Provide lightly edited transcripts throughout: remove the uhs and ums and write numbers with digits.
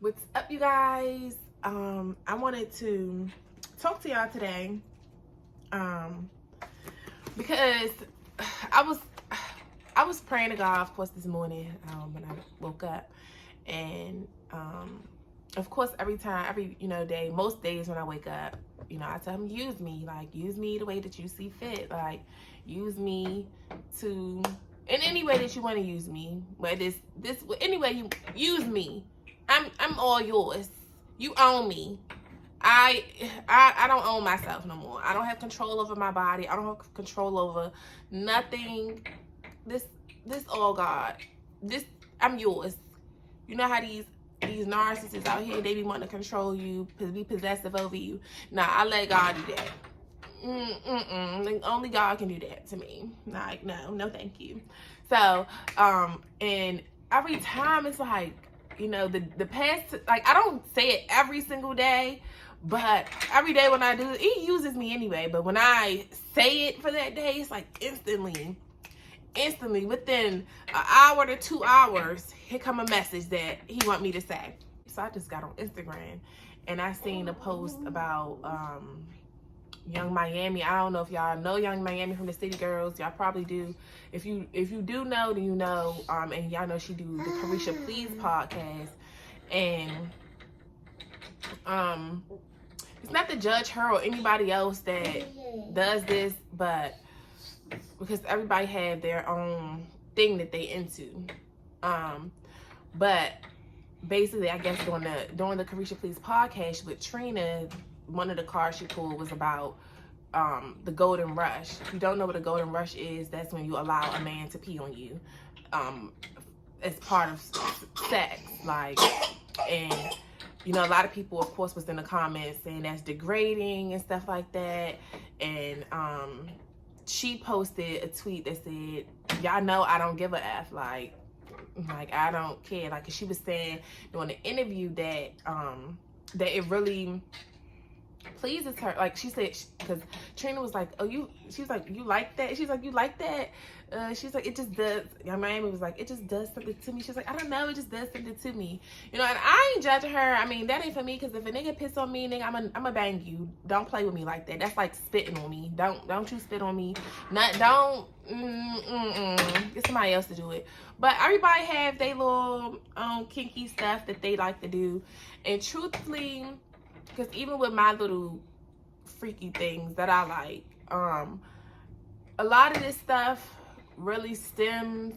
What's up, you guys? I wanted to talk to y'all today because I was praying to God, of course, this morning when I woke up, and of course, every day, most days when I wake up, I tell Him, use me the way that you see fit, use me to in any way that you want to use me, whether it's this any way you use me. I'm all yours. You own me. I don't own myself no more. I don't have control over my body. I don't have control over nothing. This all God. I'm yours. You know how these narcissists out here, they be wanting to control you, be possessive over you. Nah, I let God do that. Only God can do that to me. Like, no, thank you. So, and every time it's like, the past, like, I don't say it every single day, but every day when I do, He uses me anyway. But when I say it for that day, it's like instantly, within an hour to 2 hours, here come a message that He want me to say. So I just got on Instagram and I seen a post about Young Miami. I don't know if y'all know Young Miami from the City Girls. Y'all probably do. If you do know, then you know. And y'all know she do the Carisha Please podcast. And it's not to judge her or anybody else that does this, but because everybody have their own thing that they into. But basically, I guess during the Carisha Please podcast with Trina, one of the cards she pulled was about the golden rush. If you don't know what a golden rush is, that's when you allow a man to pee on you as part of sex. And a lot of people, of course, was in the comments saying that's degrading and stuff like that. And she posted a tweet that said, y'all know I don't give a F. Like I don't care. Like, she was saying during the interview that that it really pleases her. Like, she said, because Trina was like, she's like, you like that? She's like, you like that? She's like, it just does. Young Miami was like, it just does something to me. She's like, I don't know, it just does something to me. And I ain't judging her. I mean, that ain't for me, because if a nigga piss on me, nigga, I'm gonna bang you. Don't play with me like that. That's like spitting on me. Don't you spit on me. Get somebody else to do it. But everybody have their little kinky stuff that they like to do. And truthfully, because even with my little freaky things that I like, a lot of this stuff really stems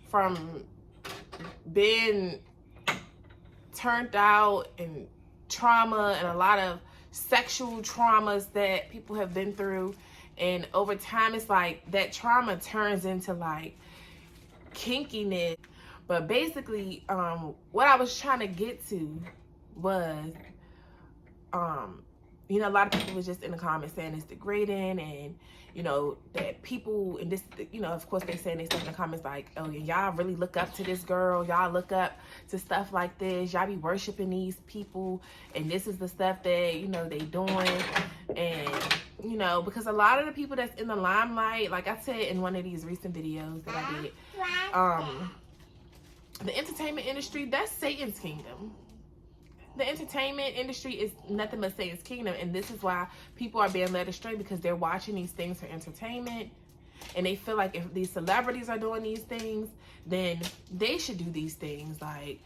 from being turned out and trauma, and a lot of sexual traumas that people have been through. And over time, it's like that trauma turns into like kinkiness. But basically, what I was trying to get to was, a lot of people was just in the comments saying it's degrading, and that people, and this, of course they saying, they stuff in the comments like, oh, y'all really look up to this girl, y'all look up to stuff like this, y'all be worshiping these people, and this is the stuff that they doing. And because a lot of the people that's in the limelight, like I said in one of these recent videos that I did, the entertainment industry, that's Satan's kingdom. The entertainment industry is nothing but Satan's kingdom, and this is why people are being led astray, because they're watching these things for entertainment, and they feel like if these celebrities are doing these things, then they should do these things. Like,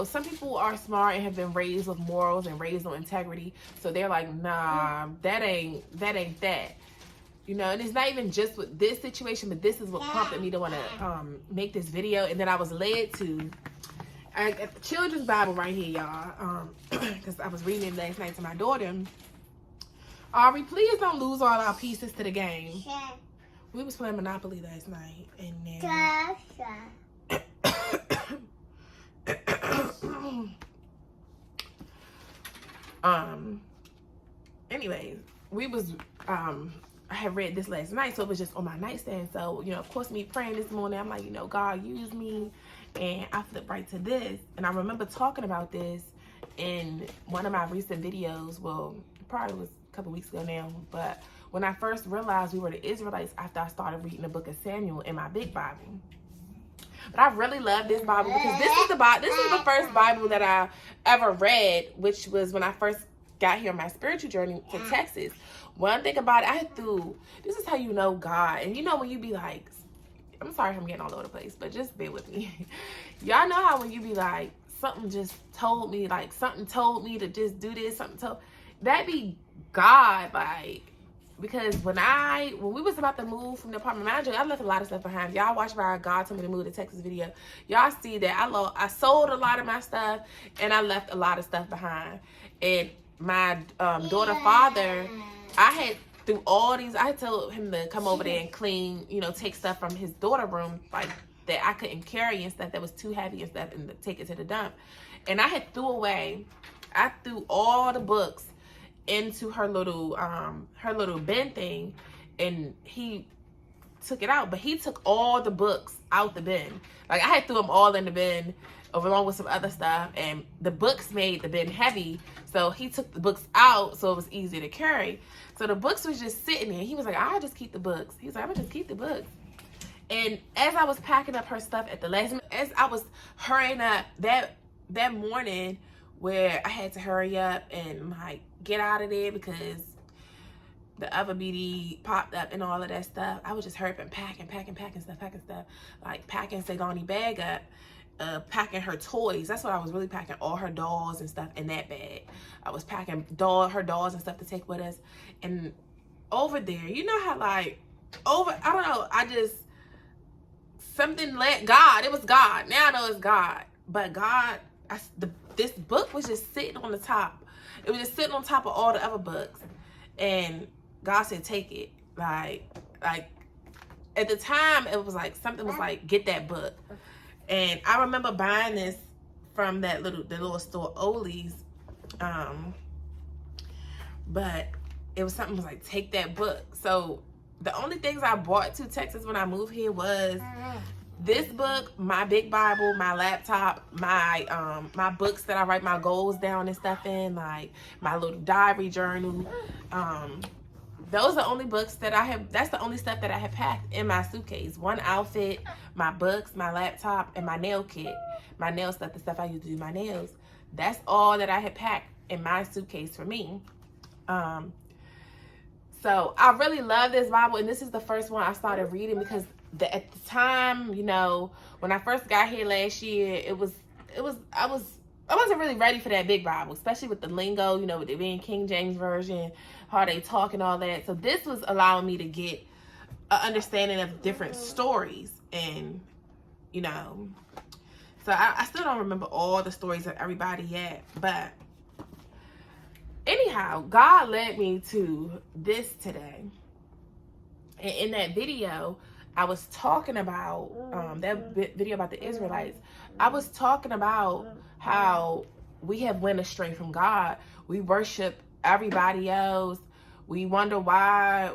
some people are smart and have been raised with morals and raised on integrity, so they're like, nah, that ain't that. And it's not even just with this situation, but this is what prompted me to want to make this video. And then I was led to, I got the children's Bible right here, y'all, because I was reading it last night to my daughter. Ari, please don't lose all our pieces to the game. We was playing Monopoly last night, and then anyways, we was I had read this last night, so it was just on my nightstand. So of course, me praying this morning, I'm like, God, use me. And I flipped right to this, and I remember talking about this in one of my recent videos. Well, it probably was a couple weeks ago now, but when I first realized we were the Israelites after I started reading the book of Samuel in my big Bible. But I really love this Bible because this is the first Bible that I ever read, which was when I first got here on my spiritual journey to Texas. One thing about it, this is how you know God. And you know when you be like, I'm sorry if I'm getting all over the place, but just bear with me. Y'all know how when you be like, something told me to just do this, that be God, like, because when we was about to move from the apartment manager, I left a lot of stuff behind. Y'all watch my God told me to move to Texas video. Y'all see that I sold a lot of my stuff and I left a lot of stuff behind. And my daughter father, I had told him to come over there and clean, take stuff from his daughter room, like that I couldn't carry and stuff that was too heavy and stuff, and take it to the dump. And I had threw all the books into her little bin thing, and he took it out, but he took all the books out the bin. Like I had threw them all in the bin along with some other stuff, and the books made the bin heavy, so he took the books out so it was easy to carry. So the books was just sitting there. He was like, I'll just keep the books. He was like, I'm gonna just keep the books. And as I was packing up her stuff at the last minute, as I was hurrying up that morning, where I had to hurry up and like get out of there because the other BD popped up and all of that stuff, I was just hurry up and packing stuff, like packing Sagani bag up, packing her toys. That's what I was really packing, all her dolls and stuff in that bag. I was packing her dolls and stuff to take with us. And over there, you know how I don't know, something let God, it was God. Now I know it's God. But God, this book was just sitting on the top. It was just sitting on top of all the other books. And God said, take it. Like at the time, it was like, something was like, get that book. And I remember buying this from the little store, Oli's. But it was something was like, take that book. So the only things I brought to Texas when I moved here was this book, my big Bible, my laptop, my books that I write my goals down and stuff in, like my little diary journal. Those are the only books that I have. That's the only stuff that I have packed in my suitcase. One outfit, my books, my laptop, and my nail kit, my nail stuff, the stuff I use to do my nails. That's all that I had packed in my suitcase for me. So I really love this Bible, and this is the first one I started reading because at the time, when I first got here last year, I wasn't really ready for that big Bible, especially with the lingo, with it being King James Version, how they talk and all that. So this was allowing me to get an understanding of different stories, and so I still don't remember all the stories of everybody yet, but anyhow, God led me to this today. And in that video, I was talking about, video about the Israelites. I was talking about how we have went astray from God. We worship everybody else. We wonder why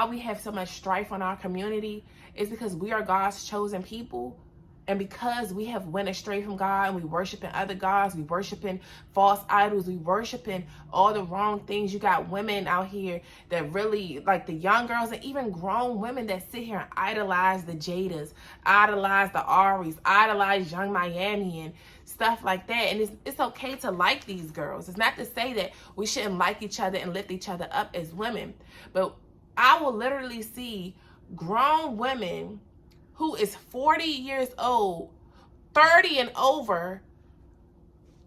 we have so much strife on our community. It's because we are God's chosen people. And because we have went astray from God and we worshiping other gods, we worshiping false idols, we worshiping all the wrong things. You got women out here that really, like the young girls and even grown women that sit here and idolize the Jadas, idolize the Aries, idolize Young Miami and stuff like that. And it's okay to like these girls. It's not to say that we shouldn't like each other and lift each other up as women. But I will literally see grown women who is 40 years old, 30 and over,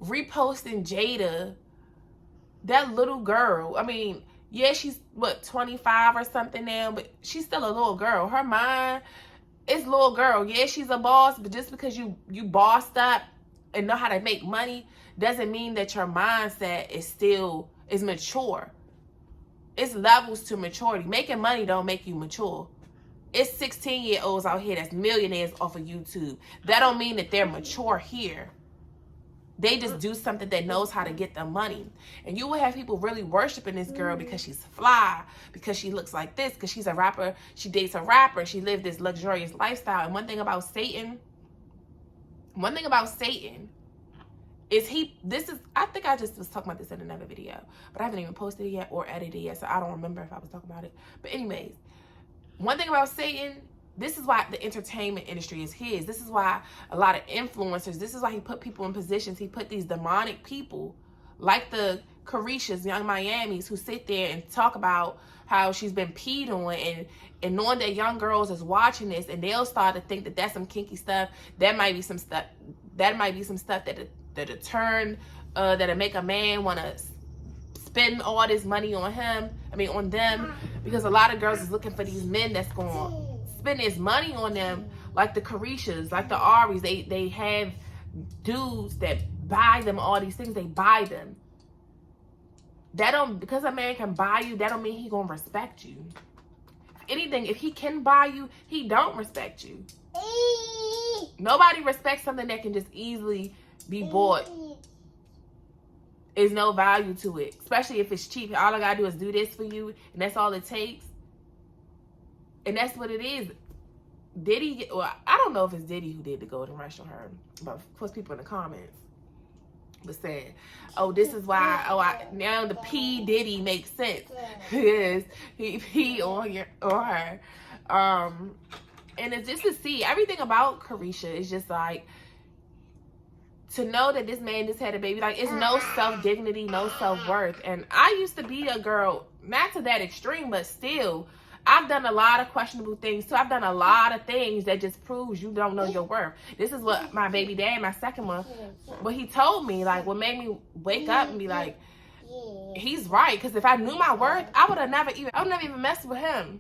reposting Jada, that little girl. I mean, yeah, she's 25 or something now, but she's still a little girl. Her mind is little girl. Yeah, she's a boss, but just because you bossed up and know how to make money doesn't mean that your mindset is mature. It's levels to maturity. Making money don't make you mature. It's 16-year-olds out here that's millionaires off of YouTube. That don't mean that they're mature here. They just do something that knows how to get the money. And you will have people really worshiping this girl because she's fly, because she looks like this, because she's a rapper, she dates a rapper, she lived this luxurious lifestyle. And one thing about Satan is I think I just was talking about this in another video, but I haven't even posted it yet or edited it yet, so I don't remember if I was talking about it. But anyways, one thing about Satan, This is why the entertainment industry is his. This is why a lot of influencers, this is why he put people in positions. He put these demonic people like the Carishas, Young Miamis, who sit there and talk about how she's been peed on, and knowing that young girls is watching this, and they'll start to think that that's some kinky stuff. That might be some stuff. That might be some stuff that'll turn, that'll make a man want to spend all this money on him. I mean, on them, because a lot of girls is looking for these men that's going to spend his money on them, like the Carishas, like the Aries. They have dudes that buy them all these things. They buy them. That don't, because a man can buy you, that don't mean he gonna respect you. If anything, if he can buy you, he don't respect you. Nobody respects something that can just easily be bought. There's no value to it, especially if it's cheap. All I gotta do is do this for you, and that's all it takes. And that's what it is. Diddy, well, I don't know if it's Diddy who did the golden rush on her, but of course people in the comments was saying, oh, this is why, now the P Diddy makes sense. Yes, he pee on her. And it's just to see everything about Carisha is just like, to know that this man just had a baby, like, it's no self-dignity, no self-worth. And I used to be a girl, not to that extreme, but still, I've done a lot of questionable things too. I've done a lot of things that just proves you don't know your worth. This is what my baby dad, my second one, what he told me, like, what made me wake up and be like, he's right. Because if I knew my worth, I would have never even messed with him.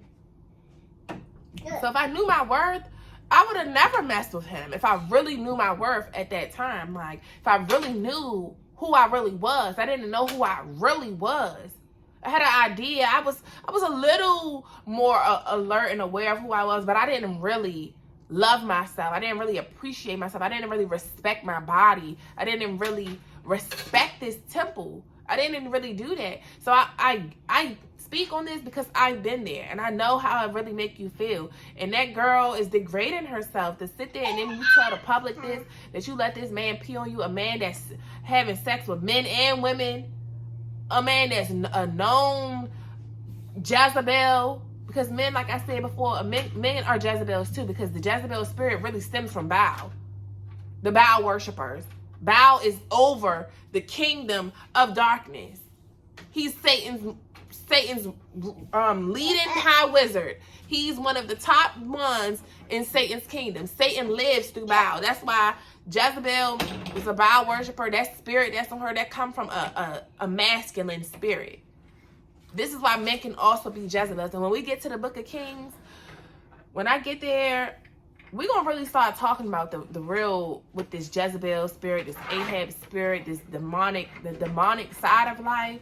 So if I knew my worth, I would have never messed with him. If I really knew my worth at that time, like, if I really knew who I really was. I didn't know who I really was. I had an idea. I was a little more alert and aware of who I was, but I didn't really love myself. I didn't really appreciate myself. I didn't really respect my body. I didn't really respect this temple. I didn't really do that. So I speak on this because I've been there, and I know how it really make you feel. And that girl is degrading herself to sit there and then you tell the public this, that you let this man pee on you, a man that's having sex with men and women, a man that's a known Jezebel, because men, like I said before, men are Jezebels too, because the Jezebel spirit really stems from Baal, the Baal worshipers. Baal is over the kingdom of darkness. He's Satan's leading high wizard. He's one of the top ones in Satan's kingdom. Satan lives through Baal. That's why Jezebel is a Baal worshiper. That spirit that's on her, that come from a masculine spirit. This is why men can also be Jezebels. And when we get to the Book of Kings, when I get there, we're going to really start talking about the real, with this Jezebel spirit, this Ahab spirit, this the demonic side of life.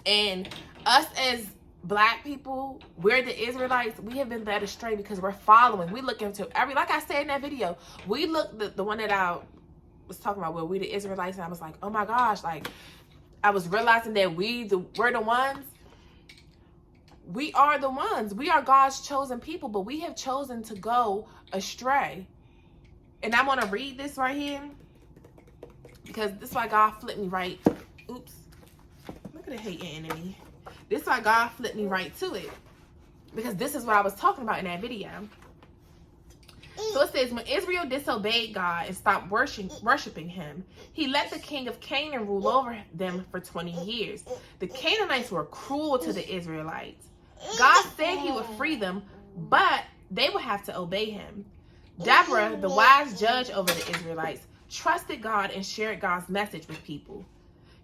And us as Black people, we're the Israelites, we have been led astray because we're following. We look into like I said in that video, we look, the one that I was talking about, where we the Israelites, and I was like, oh my gosh, like, I was realizing that we're the ones. We are the ones. We are God's chosen people, but we have chosen to go astray. And I want to read this right here, because this is why God flipped me right. Oops. Look at the hating enemy. This is why God flipped me right to it, because this is what I was talking about in that video. So it says, when Israel disobeyed God and stopped worshiping him, he let the king of Canaan rule over them for 20 years. The Canaanites were cruel to the Israelites. God said he would free them, but they would have to obey him. Deborah, the wise judge over the Israelites, trusted God and shared God's message with people.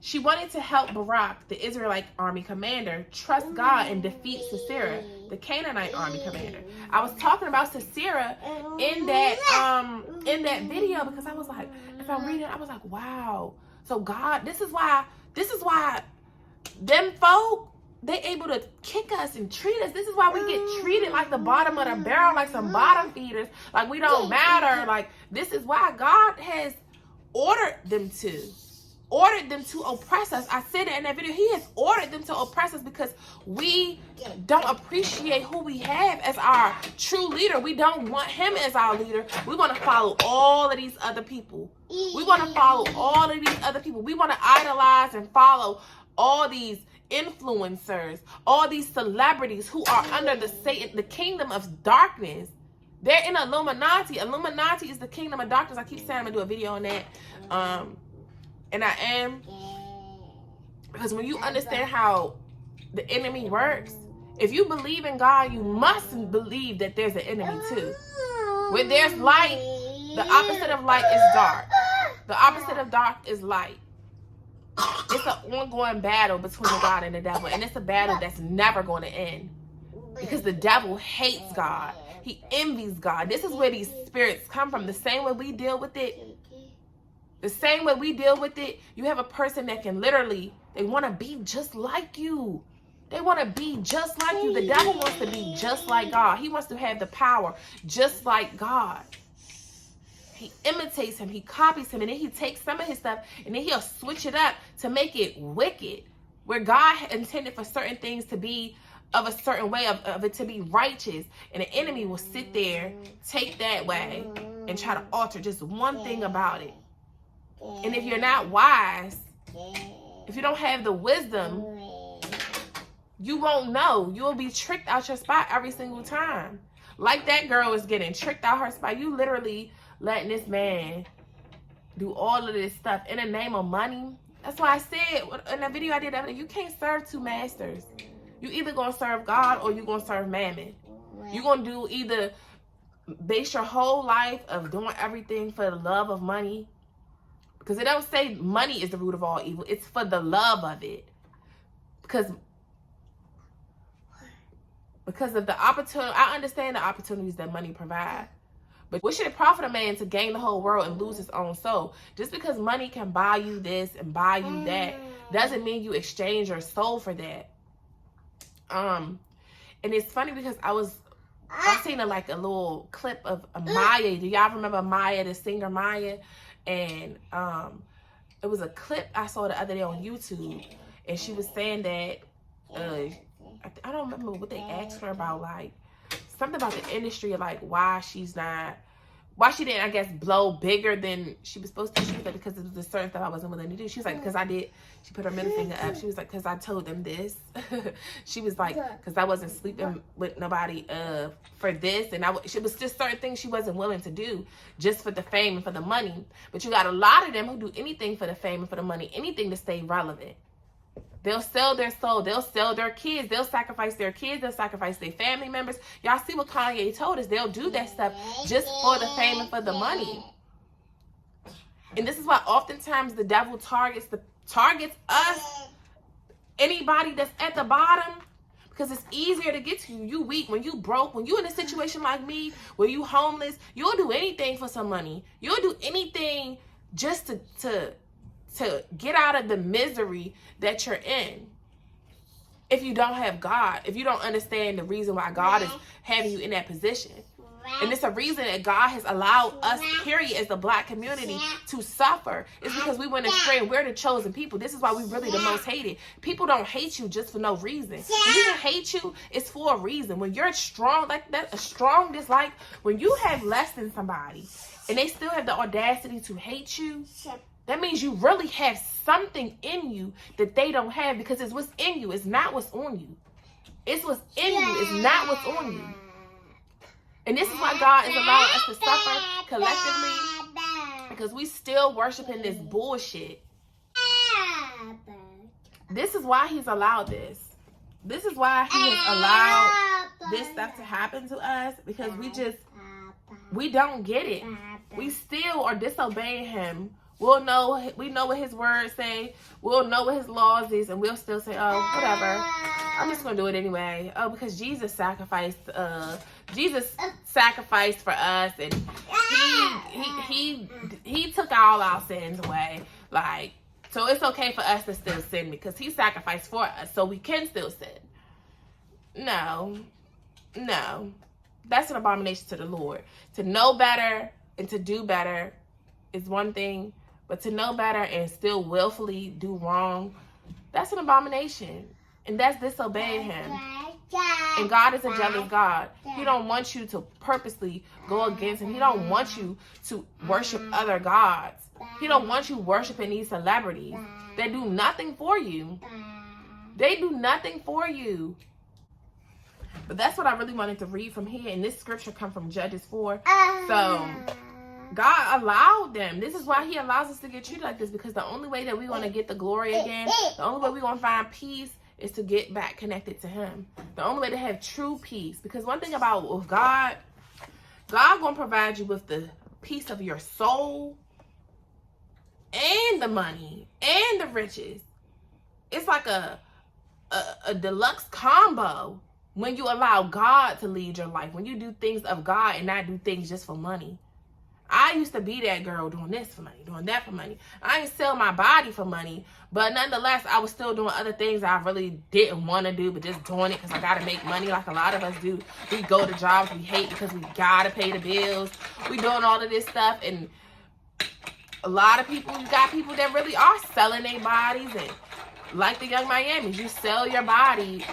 She wanted to help Barak, the Israelite army commander, trust God and defeat Sisera, the Canaanite army commander. I was talking about Sisera in that video, because I was like, if I'm reading, I was like, wow. So God, this is why them folk, they able to kick us and treat us. This is why we get treated like the bottom of the barrel, like some bottom feeders, like we don't matter. Like, this is why God has ordered them to oppress us. I said it in that video. He has ordered them to oppress us because we don't appreciate who we have as our true leader. We don't want him as our leader. We want to follow all of these other people. We want to follow all of these other people. We want to idolize and follow all these influencers, all these celebrities who are under the kingdom of darkness. They're in Illuminati. Illuminati is the kingdom of darkness. I keep saying I'm going to do a video on that. And I am. Because when you understand how the enemy works, if you believe in God, you must believe that there's an enemy too. Where there's light, the opposite of light is dark. The opposite of dark is light. It's an ongoing battle between God and the devil. And it's a battle that's never going to end. Because the devil hates God. He envies God. This is where these spirits come from. The same way we deal with it. The same way we deal with it. You have a person that can literally, they want to be just like you. They want to be just like you. The devil wants to be just like God. He wants to have the power just like God. He imitates him. He copies him. And then he takes some of his stuff and then he'll switch it up to make it wicked. Where God intended for certain things to be of a certain way, of it to be righteous. And the enemy will sit there, take that way, and try to alter just one thing about it. And if you're not wise, if you don't have the wisdom, you won't know. You'll be tricked out your spot every single time. Like that girl is getting tricked out her spot. You literally letting this man do all of this stuff in the name of money. That's why I said in the video I did, you can't serve two masters. You either going to serve God or you're going to serve mammon. You're going to do either base your whole life of doing everything for the love of money. Because it don't say money is the root of all evil. It's for the love of it. Because of the opportunity, I understand the opportunities that money provides. But what should it profit a man to gain the whole world and lose his own soul? Just because money can buy you this and buy you that doesn't mean you exchange your soul for that. And it's funny because I seen a little clip of Maya. Do y'all remember Maya, the singer Maya? And it was a clip I saw the other day on YouTube, and she was saying that I don't remember what they asked her about, like something about the industry, like why she didn't, I guess, blow bigger than she was supposed to. She was like, because of the certain stuff I wasn't willing to do. She was like, because I did. She put her middle finger up. She was like, because I told them this. She was like, because I wasn't sleeping with nobody for this. And it was just certain things she wasn't willing to do just for the fame and for the money. But you got a lot of them who do anything for the fame and for the money, anything to stay relevant. They'll sell their soul. They'll sell their kids. They'll sacrifice their kids. They'll sacrifice their family members. Y'all see what Kanye told us. They'll do that stuff just for the fame and for the money. And this is why oftentimes the devil targets us, anybody that's at the bottom, because it's easier to get to you. You weak, when you broke, when you in a situation like me, where you homeless, you'll do anything for some money. You'll do anything just to get out of the misery that you're in. If you don't have God, if you don't understand the reason why God is having you in that position. And it's a reason that God has allowed us, period, as the black community to suffer. It's because we went astray and we're the chosen people. This is why we really the most hated. People don't hate you just for no reason. When people hate you, it's for a reason. When you're strong like that, a strong dislike, when you have less than somebody and they still have the audacity to hate you, that means you really have something in you that they don't have, because it's what's in you. It's not what's on you. It's what's in you. It's not what's on you. And this is why God is allowing us to suffer collectively, because we still worshiping this bullshit. This is why he's allowed this. This is why he has allowed this stuff to happen to us, because we don't get it. We still are disobeying him. We know what his words say. We'll know what his laws is, and we'll still say, oh, whatever. I'm just gonna do it anyway. Oh, because Jesus sacrificed for us, and he took all our sins away. Like, so it's okay for us to still sin because he sacrificed for us, so we can still sin. No. That's an abomination to the Lord. To know better and to do better is one thing, but to know better and still willfully do wrong, that's an abomination. And that's disobeying him. And God is a jealous God. He don't want you to purposely go against him. He don't want you to worship other gods. He don't want you worshiping these celebrities that do nothing for you. They do nothing for you. But that's what I really wanted to read from here. And this scripture comes from Judges 4. So God allowed them. This is why he allows us to get treated like this, because the only way that we're going to get the glory again, the only way we're going to find peace is to get back connected to him. The only way to have true peace. Because one thing about with God going to provide you with the peace of your soul and the money and the riches. It's like a deluxe combo when you allow God to lead your life. When you do things of God and not do things just for money. I used to be that girl doing this for money, doing that for money. I didn't sell my body for money, but nonetheless, I was still doing other things I really didn't want to do, but just doing it because I got to make money like a lot of us do. We go to jobs we hate because we got to pay the bills. We doing all of this stuff, and a lot of people, you got people that really are selling their bodies, and like the Young Miamis, you sell your body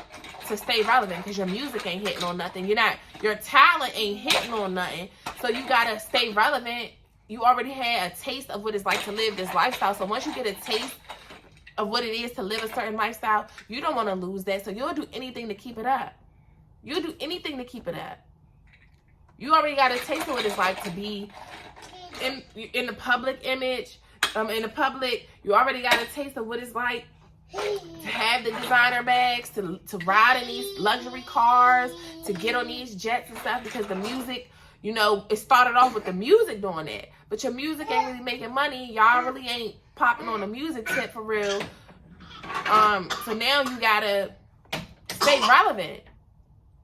to stay relevant because your music ain't hitting on nothing. Your talent ain't hitting on nothing. So you gotta stay relevant. You already had a taste of what it's like to live this lifestyle. So once you get a taste of what it is to live a certain lifestyle, you don't want to lose that. So you'll do anything to keep it up. You'll do anything to keep it up. You already got a taste of what it's like to be in the public image. In the public, you already got a taste of what it's like to have the designer bags, to ride in these luxury cars, to get on these jets and stuff, because the music, it started off with the music doing that. But your music ain't really making money. Y'all really ain't popping on the music tip for real. So now you gotta stay relevant.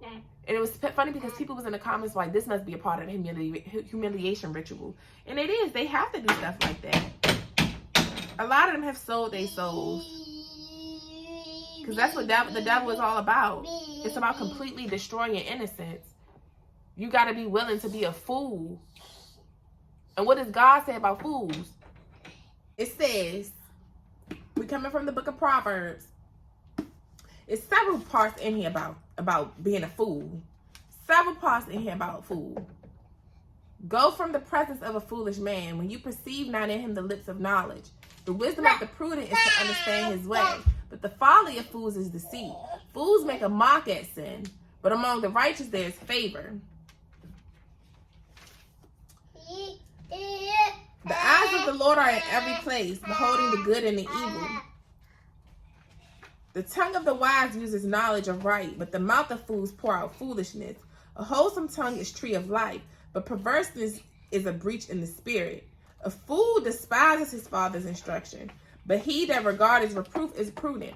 And it was funny because people was in the comments like, this must be a part of the humiliation ritual. And it is. They have to do stuff like that. A lot of them have sold their souls. Because that's what the devil is all about. It's about completely destroying your innocence. You got to be willing to be a fool. And what does God say about fools? It says, we coming from the book of Proverbs. It's several parts in here about being a fool. Several parts in here about fool. Go from the presence of a foolish man when you perceive not in him the lips of knowledge. The wisdom of the prudent is to understand his way, but the folly of fools is deceit. Fools make a mock at sin, but among the righteous there is favor. The eyes of the Lord are in every place, beholding the good and the evil. The tongue of the wise uses knowledge of right, but the mouth of fools pour out foolishness. A wholesome tongue is tree of life, but perverseness is a breach in the spirit. A fool despises his father's instruction, but he that regards reproof is prudent.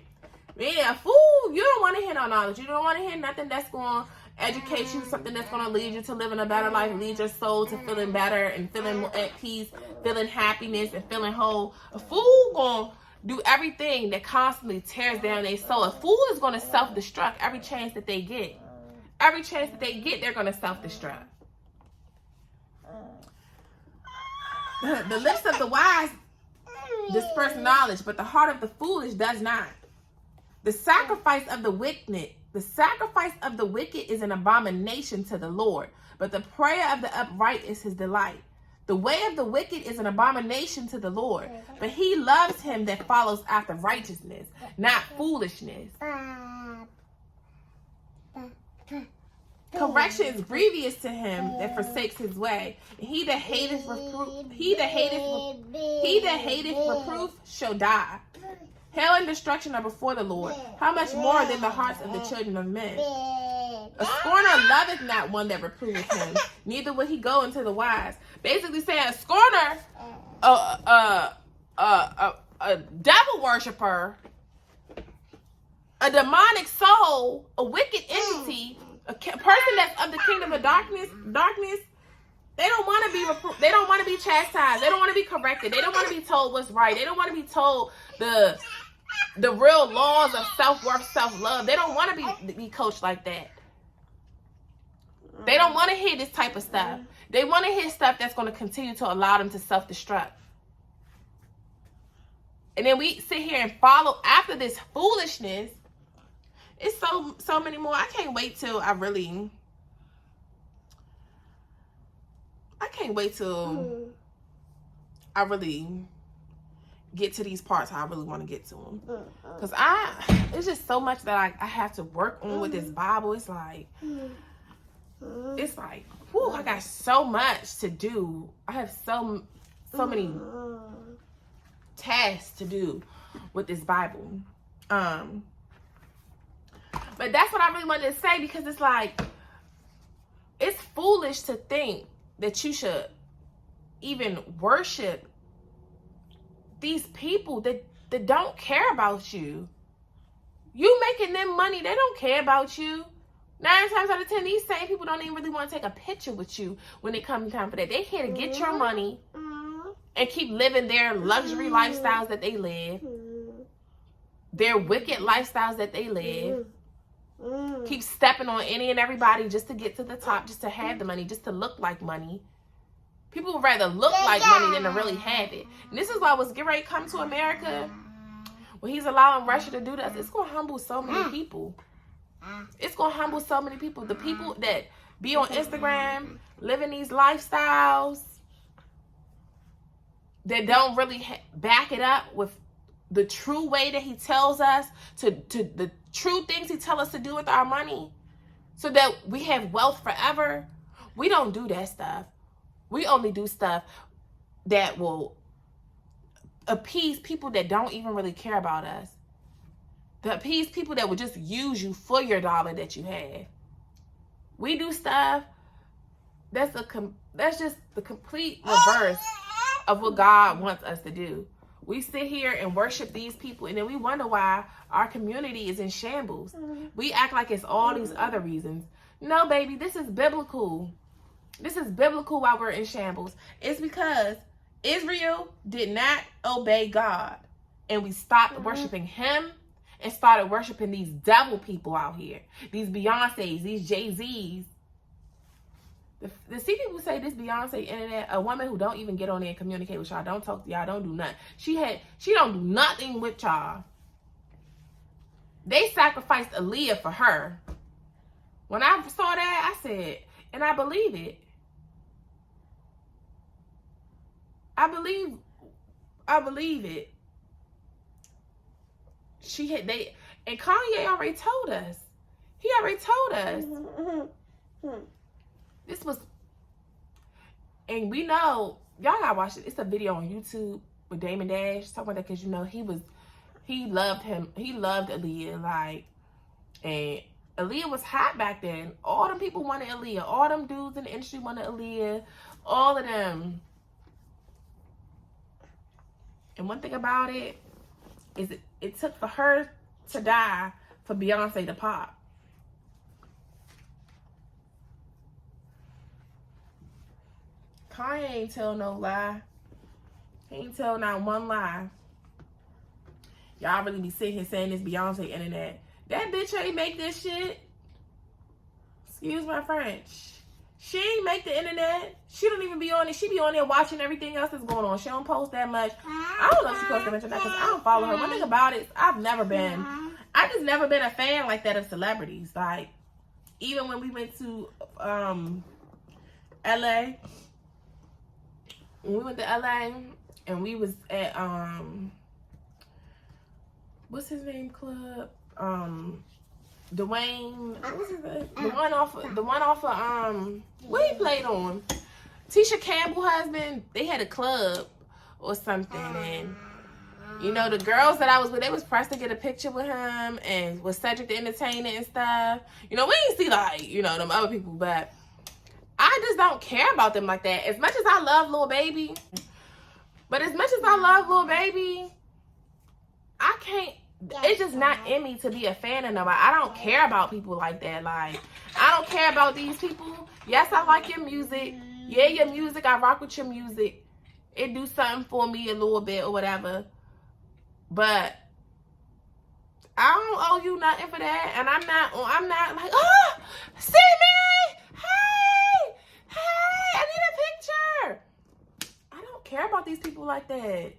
Man, a fool, you don't want to hear no knowledge. You don't want to hear nothing that's going to educate you, something that's going to lead you to living a better life, lead your soul to feeling better and feeling at peace, feeling happiness and feeling whole. A fool going to do everything that constantly tears down their soul. A fool is going to self-destruct every chance that they get. Every chance that they get, they're going to self-destruct. The lips of the wise disperse knowledge, but the heart of the foolish does not. The sacrifice of the wicked is an abomination to the Lord, but the prayer of the upright is his delight. The way of the wicked is an abomination to the Lord, but he loves him that follows after righteousness, not foolishness. Correction is grievous to him that forsakes his way. He that hateth reproof shall die. Hell and destruction are before the Lord. How much more than the hearts of the children of men? A scorner loveth not one that reproveth him, neither will he go into the wise. Basically saying a scorner, a devil worshiper, a demonic soul, a wicked entity, a person that's of the kingdom of darkness, they don't want to be they don't want to be chastised. They don't want to be corrected. They don't want to be told what's right. They don't want to be told the real laws of self-worth, self-love. They don't want to be coached like that. They don't want to hear this type of stuff. They want to hear stuff that's going to continue to allow them to self-destruct. And then we sit here and follow after this foolishness. It's so many more. I can't wait till I really get to these parts how I really want to get to them. Because it's just so much that I have to work on with this Bible. It's like, whew, I got so much to do. I have so many tasks to do with this Bible. But that's what I really wanted to say, because it's like, it's foolish to think that you should even worship these people that don't care about you. You making them money, they don't care about you. 9 times out of 10, these same people don't even really want to take a picture with you when it comes time for that. They're here to get your money and keep living their luxury lifestyles that they live, their wicked lifestyles that they live. Keep stepping on any and everybody just to get to the top, just to have the money, just to look like money. People would rather look like money than to really have it. And this is why what's getting ready to come to America, when he's allowing Russia to do this, it's going to humble so many people. It's going to humble so many people. The people that be on Instagram, living these lifestyles, that don't really back it up with the true way that he tells us, to the true things he tells us to do with our money, so that we have wealth forever. We don't do that stuff. We only do stuff that will appease people that don't even really care about us. To appease people that will just use you for your dollar that you have. We do stuff that's just the complete reverse of what God wants us to do. We sit here and worship these people, and then we wonder why our community is in shambles. We act like it's all these other reasons. No, baby, this is biblical. This is biblical why we're in shambles. It's because Israel did not obey God, and we stopped worshiping him and started worshiping these devil people out here. These Beyoncés, these Jay-Z's. The see people say this Beyonce internet, a woman who don't even get on there and communicate with y'all, don't talk to y'all, don't do nothing. She don't do nothing with y'all. They sacrificed Aaliyah for her. When I saw that, I said, and I believe it. I believe it. And Kanye already told us. He already told us. This was, and we know, y'all gotta watch it. It's a video on YouTube with Damon Dash talking about that, because you know he loved him. He loved Aaliyah, like, and Aaliyah was hot back then. All them people wanted Aaliyah. All them dudes in the industry wanted Aaliyah. All of them. And one thing about it is it took for her to die for Beyonce to pop. Kanye ain't tell no lie. He ain't tell not one lie. Y'all really be sitting here saying this Beyonce internet. That bitch ain't make this shit. Excuse my French. She ain't make the internet. She don't even be on it. She be on there watching everything else that's going on. She don't post that much. I don't know if she posts that much or not, because I don't follow her. One thing about it, I just never been a fan like that of celebrities. Like, even when we went to LA. When we went to LA and we was at what's his name club? Dwayne, what's his name? The one off of what he played on? Tisha Campbell's husband. They had a club or something, and you know the girls that I was with, they was pressed to get a picture with him and with Cedric the Entertainer and stuff. You know, we didn't see like, you know, them other people, but I just don't care about them like that. As much as I love Lil Baby, but as much as I love Lil Baby, I can't, it's just not in me to be a fan of nobody. I don't care about people like that. Like, I don't care about these people. Yes, I like your music. Yeah, your music, I rock with your music. It do something for me a little bit or whatever. But I don't owe you nothing for that. And I'm not like, oh, see me! Hey, I need a picture. I don't care about these people like that.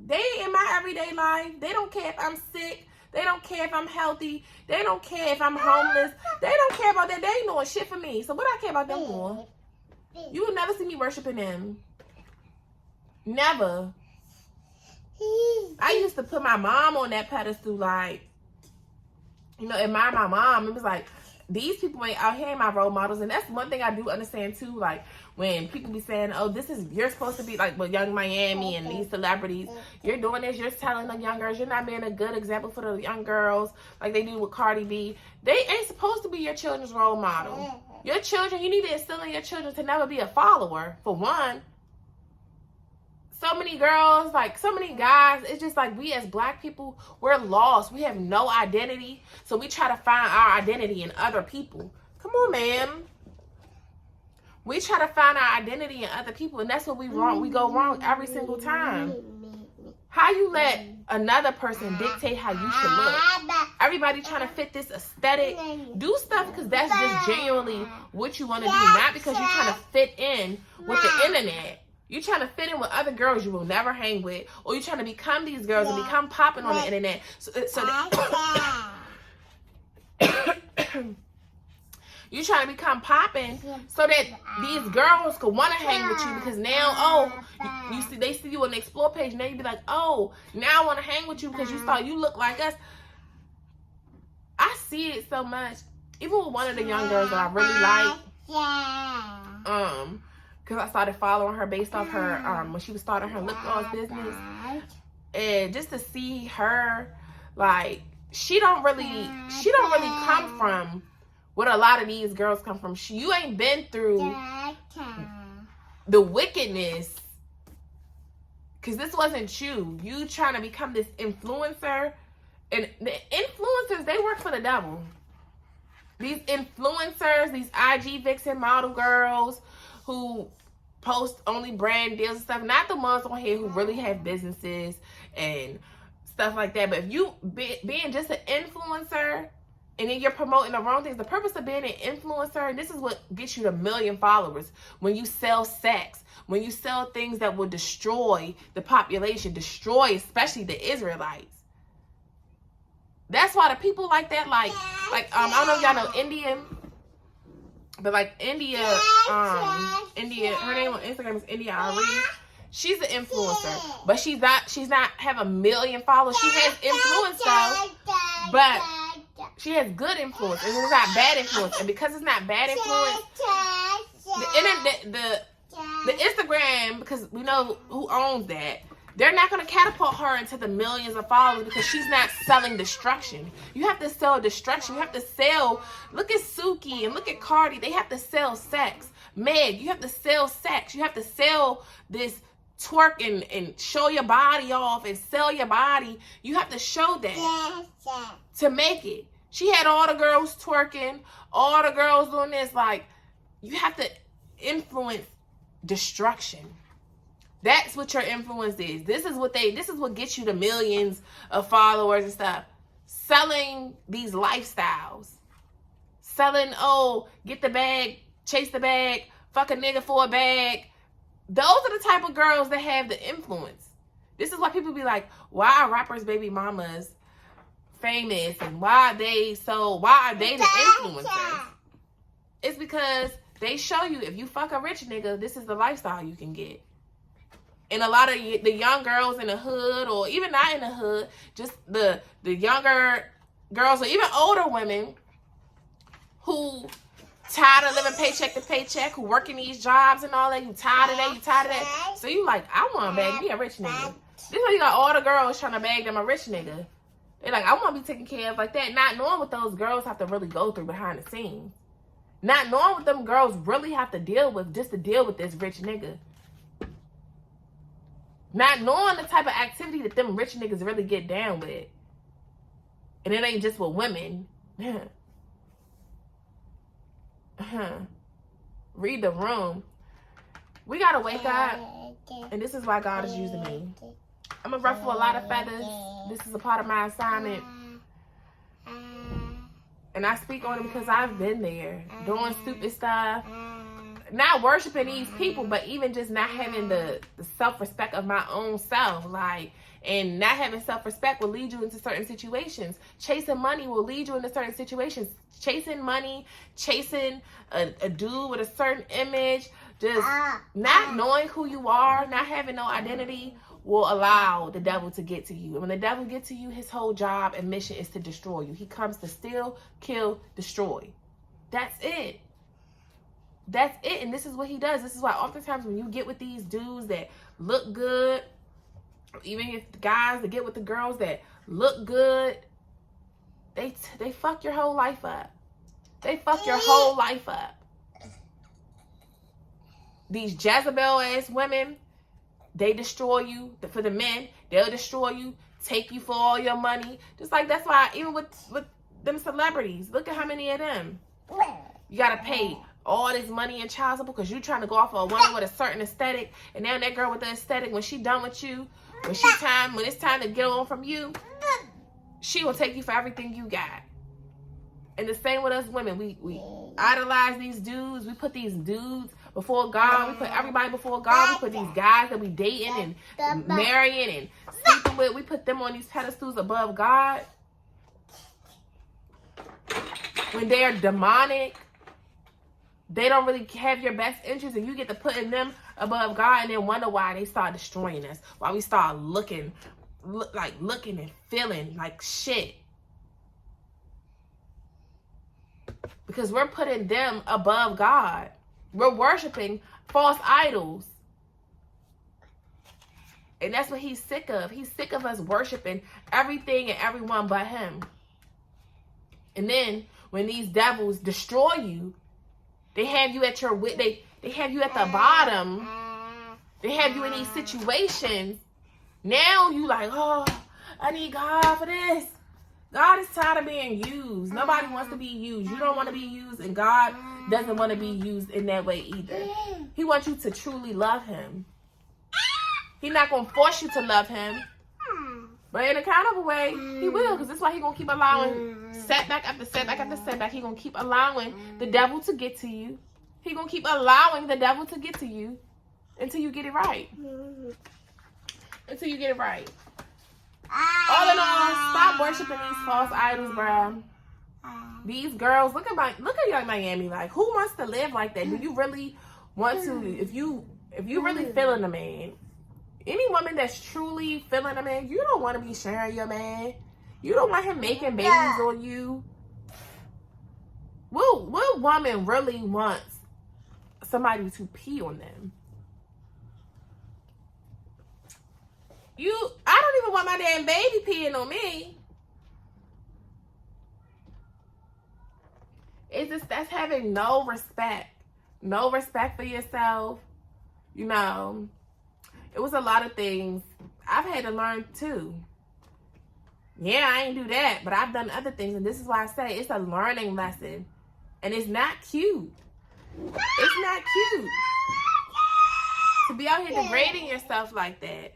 They in my everyday life. They don't care if I'm sick. They don't care if I'm healthy. They don't care if I'm homeless. They don't care about that. They ain't doing shit for me. So what I care about them for? You will never see me worshiping them. Never. used to put my mom on that pedestal, like, you know, admire my mom. It was like, these people ain't out here ain't my role models. And that's one thing I do understand too. Like, when people be saying, oh, you're supposed to be like with Young Miami and these celebrities, you're doing this, you're telling the young girls, you're not being a good example for the young girls like they do with Cardi B. They ain't supposed to be your children's role model. Your children, you need to instill in your children to never be a follower, for one. So many girls, like so many guys, it's just like we as black people, we're lost. We have no identity. So we try to find our identity in other people. Come on, man. We try to find our identity in other people, and that's what we wrong. We go wrong every single time. How you let another person dictate how you should look? Everybody trying to fit this aesthetic. Do stuff because that's just genuinely what you want to do, not because you're trying to fit in with the internet. You're trying to fit in with other girls you will never hang with, or you're trying to become these girls and become popping on the internet. You're trying to become popping so that these girls could want to hang with you, because now, they see you on the explore page. Now you be like, oh, now I want to hang with you because you thought you look like us. I see it so much. Even with one of the young girls that I really like, because I started following her based off her, when she was starting her lip gloss business. And just to see her, like, she don't really come from what a lot of these girls come from. You ain't been through the wickedness, because this wasn't you. You trying to become this influencer. And the influencers, they work for the devil. These influencers, these IG vixen model girls who post only brand deals and stuff, not the ones on here who really have businesses and stuff like that. But if you being just an influencer and then you're promoting the wrong things, the purpose of being an influencer, and this is what gets you to 1 million followers, when you sell sex, when you sell things that will destroy the population, destroy especially the Israelites. That's why the people like that, like I don't know if y'all know India. But like India, her name on Instagram is India Ari. She's an influencer, but she's not have 1 million followers. She has influence though, but she has good influence, and it's not bad influence. And because it's not bad influence, the Instagram, because we know who owns that, they're not going to catapult her into the millions of followers because she's not selling destruction. You have to sell destruction. You have to sell, look at Suki and look at Cardi. They have to sell sex. Meg, you have to sell sex. You have to sell this twerk and show your body off and sell your body. You have to show that to make it. She had all the girls twerking, all the girls doing this. Like, you have to influence destruction. That's what your influence is. This is what gets you the millions of followers and stuff. Selling these lifestyles. Selling, oh, get the bag, chase the bag, fuck a nigga for a bag. Those are the type of girls that have the influence. This is why people be like, why are rappers' baby mamas famous and why are they the influencers? It's because they show you, if you fuck a rich nigga, this is the lifestyle you can get. And a lot of the young girls in the hood, or even not in the hood, just the younger girls or even older women who tired of living paycheck to paycheck, who working these jobs and all that, you tired of that. So you like, I want to bag me a rich nigga. This is why you got all the girls trying to bag them a rich nigga. They're like, I want to be taken care of like that. Not knowing what those girls have to really go through behind the scenes. Not knowing what them girls really have to deal with just to deal with this rich nigga. Not knowing the type of activity that them rich niggas really get down with. And it ain't just with women. Read the room. We gotta wake up. And this is why God is using me. I'm gonna ruffle a lot of feathers. This is a part of my assignment. And I speak on it because I've been there. Doing stupid stuff. Not worshiping these people, but even just not having the self-respect of my own self. Like, and not having self-respect will lead you into certain situations. Chasing money will lead you into certain situations. Chasing money, chasing a dude with a certain image, just not knowing who you are, not having no identity, will allow the devil to get to you. And when the devil gets to you, his whole job and mission is to destroy you. He comes to steal, kill, destroy. That's it. That's it. And this is what he does. This is why oftentimes when you get with these dudes that look good, even if the guys that get with the girls that look good, they fuck your whole life up. They fuck your whole life up. These Jezebel-ass women, they destroy you. For the men, they'll destroy you, take you for all your money. Just like that's why even with them celebrities, look at how many of them. You got to pay all this money in child support because you're trying to go off of a woman with a certain aesthetic. And now that girl with the aesthetic, when she done with you, when it's time to get on from you, she will take you for everything you got. And the same with us women. We idolize these dudes. We put these dudes before God. We put everybody before God. We put these guys that we dating and marrying and sleeping with. We put them on these pedestals above God. When they're demonic, they don't really have your best interest, and you get to putting them above God and then wonder why they start destroying us. Why we start looking and feeling like shit. Because we're putting them above God. We're worshiping false idols. And that's what he's sick of. He's sick of us worshiping everything and everyone but him. And then when these devils destroy you, they have you at your they have you at the bottom. They have you in these situations. Now you like, oh, I need God for this. God is tired of being used. Nobody wants to be used. You don't want to be used, and God doesn't want to be used in that way either. He wants you to truly love him. He's not going to force you to love him. But in a kind of a way, he will, because that's why he's going to keep allowing setback after setback after setback. He's going to keep allowing the devil to get to you. He's going to keep allowing the devil to get to you until you get it right. Until you get it right. All in all, stop worshiping these false idols, bro. These girls, look at Young Miami. Like, who wants to live like that? Do you really want to? If you really feeling a man, any woman that's truly feeling a man, you don't want to be sharing your man. You don't want him making babies on you. What woman really wants somebody to pee on them? I don't even want my damn baby peeing on me. It's just, that's having no respect. No respect for yourself. You know, it was a lot of things I've had to learn too. Yeah, I ain't do that, but I've done other things. And this is why I say it's a learning lesson. And it's not cute. It's not cute to be out here degrading yourself like that.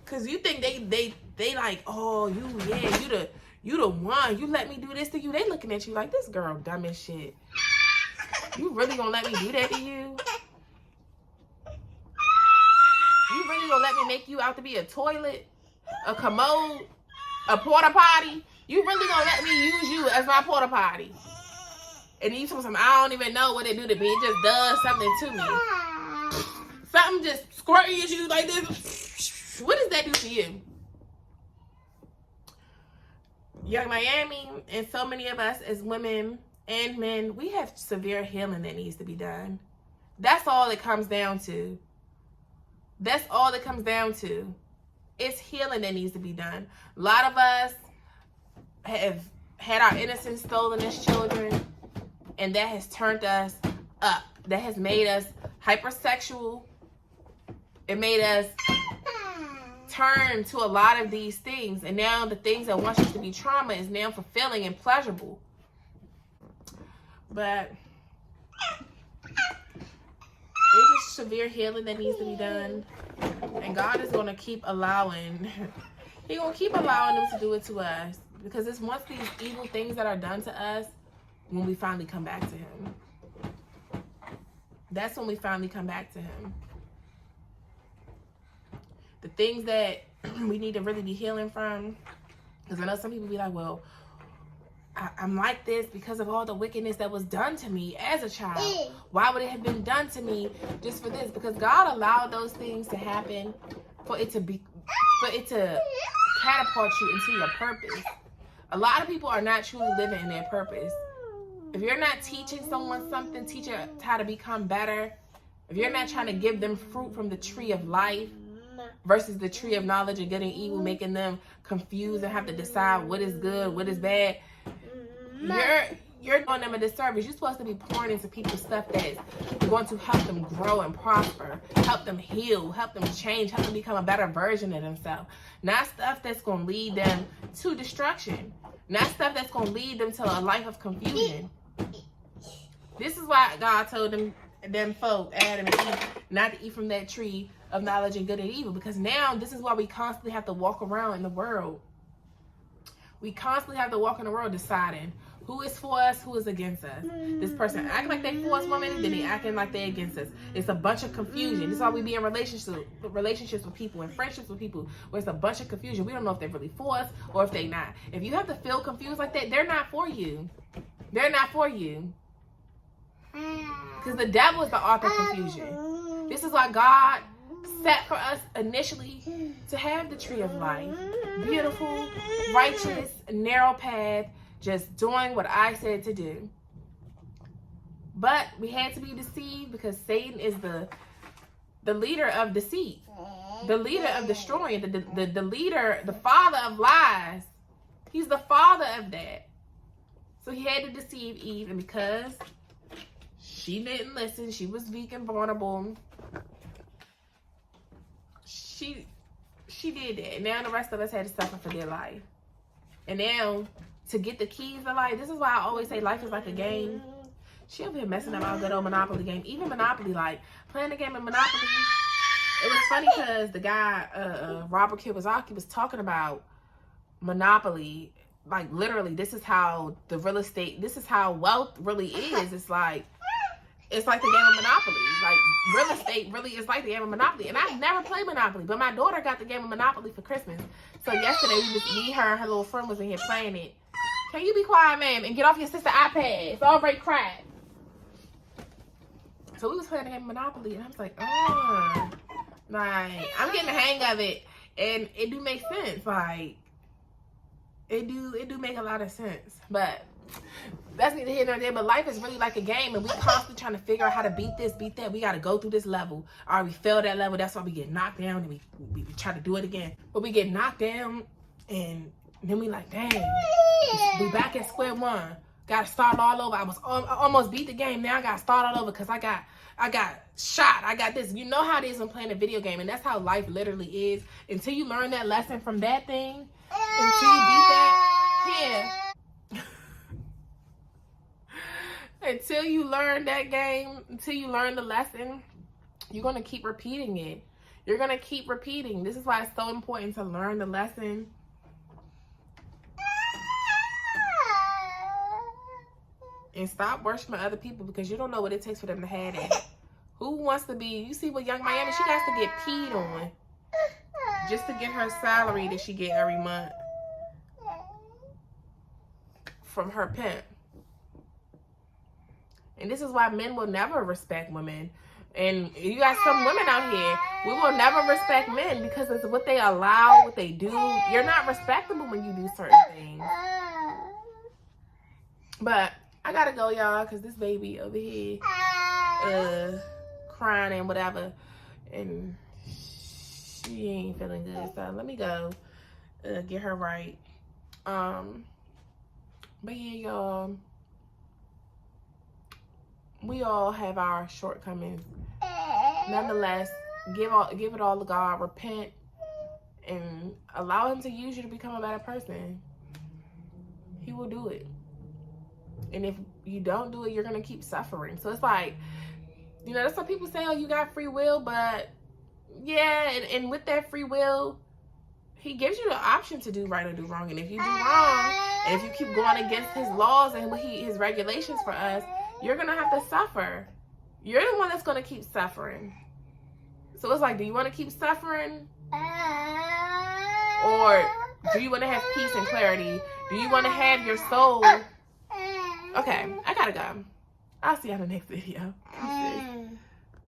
Cause you think they like, oh, you the one. You let me do this to you. They looking at you like, this girl dumb as shit. You really gonna let me do that to you? You really gonna let me make you out to be a toilet, a commode, a porta potty? You really gonna let me use you as my porta potty? And you told me, I don't even know what it do to me. It just does something to me. Something just squirts you like this. What does that do for you? Young Miami and so many of us as women and men, we have severe healing that needs to be done. That's all it comes down to. That's all it comes down to. It's healing that needs to be done. A lot of us have had our innocence stolen as children, and that has turned us up. That has made us hypersexual. It made us turn to a lot of these things, and now the things that once used to be trauma is now fulfilling and pleasurable. But it's just severe healing that needs to be done, and God is going to keep allowing He's going to keep allowing them to do it to us, because it's once these evil things that are done to us when we finally come back to him. That's when we finally come back to him. The things that we need to really be healing from, because I know some people be like, well, I'm like this because of all the wickedness that was done to me as a child. Why would it have been done to me just for this? Because God allowed those things to happen for it to catapult you into your purpose. A lot of people are not truly living in their purpose. If you're not teaching someone something, teaching how to become better, if you're not trying to give them fruit from the tree of life versus the tree of knowledge of good and evil, making them confused and have to decide what is good, what is bad, you're doing them a disservice. You're supposed to be pouring into people stuff that's going to help them grow and prosper, help them heal, help them change, help them become a better version of themselves. Not stuff that's going to lead them to destruction. Not stuff that's going to lead them to a life of confusion. This is why God told them folk, Adam and Eve, not to eat from that tree of knowledge of good and evil. Because now this is why we constantly have to walk around in the world. We constantly have to walk in the world deciding who is for us, who is against us. This person acting like they for us one minute, then they acting like they against us. It's a bunch of confusion. This is why we be in relationships with people and friendships with people where it's a bunch of confusion. We don't know if they're really for us or if they're not. If you have to feel confused like that, they're not for you. They're not for you. Because the devil is the author of confusion. This is why God set for us initially to have the tree of life. Beautiful, righteous, narrow path, just doing what I said to do. But we had to be deceived because Satan is the leader of deceit, the leader of destroying, the leader, the father of lies. He's the father of that. So he had to deceive Eve, and because she didn't listen, she was weak and vulnerable, she did that. And now the rest of us had to suffer for their life. And now, to get the keys to life, this is why I always say life is like a game. She over here messing up our good old Monopoly game. Even Monopoly, like, playing the game of Monopoly. It was funny because the guy, Robert Kiyosaki, was talking about Monopoly. Like, literally, this is how the real estate, this is how wealth really is. It's like the game of Monopoly. Like, real estate really is like the game of Monopoly. And I've never played Monopoly, but my daughter got the game of Monopoly for Christmas. So yesterday, her and her little friend was in here playing it. Can you be quiet, ma'am, and get off your sister's iPad? It's already cracked. So we was playing the game of Monopoly, and I was like, like, I'm getting the hang of it, and it do make sense. Like, it do make a lot of sense. But that's neither here nor there. But life is really like a game, and we constantly trying to figure out how to beat this, beat that. We got to go through this level. All right, we failed that level. That's why we get knocked down, and we try to do it again. But we get knocked down, and then we like, dang, we back at square one. Got to start all over. I almost beat the game. Now I got to start all over because I got shot. I got this. You know how it is when playing a video game, and that's how life literally is. Until you learn that lesson from that thing, until you beat that, until you learn that game, until you learn the lesson, you're going to keep repeating it. You're going to keep repeating. This is why it's so important to learn the lesson. And stop worshiping other people because you don't know what it takes for them to have that. Who wants to be, you see what Young Miami, she has to get peed on just to get her salary that she get every month from her pimp. And this is why men will never respect women. And you got some women out here, we will never respect men because it's what they allow, what they do. You're not respectable when you do certain things. But I gotta go, y'all, because this baby over here crying and whatever, and she ain't feeling good. So let me go get her right. But yeah, y'all, we all have our shortcomings. Nonetheless, give it all to God, repent, and allow Him to use you to become a better person. He will do it. And if you don't do it, you're going to keep suffering. So it's like, you know, that's what people say, oh, you got free will. But yeah, and with that free will, He gives you the option to do right or do wrong. And if you do wrong, and if you keep going against His laws and His regulations for us, you're going to have to suffer. You're the one that's going to keep suffering. So it's like, do you want to keep suffering? Or do you want to have peace and clarity? Do you want to have your soul? Okay, I gotta go. I'll see you on the next video.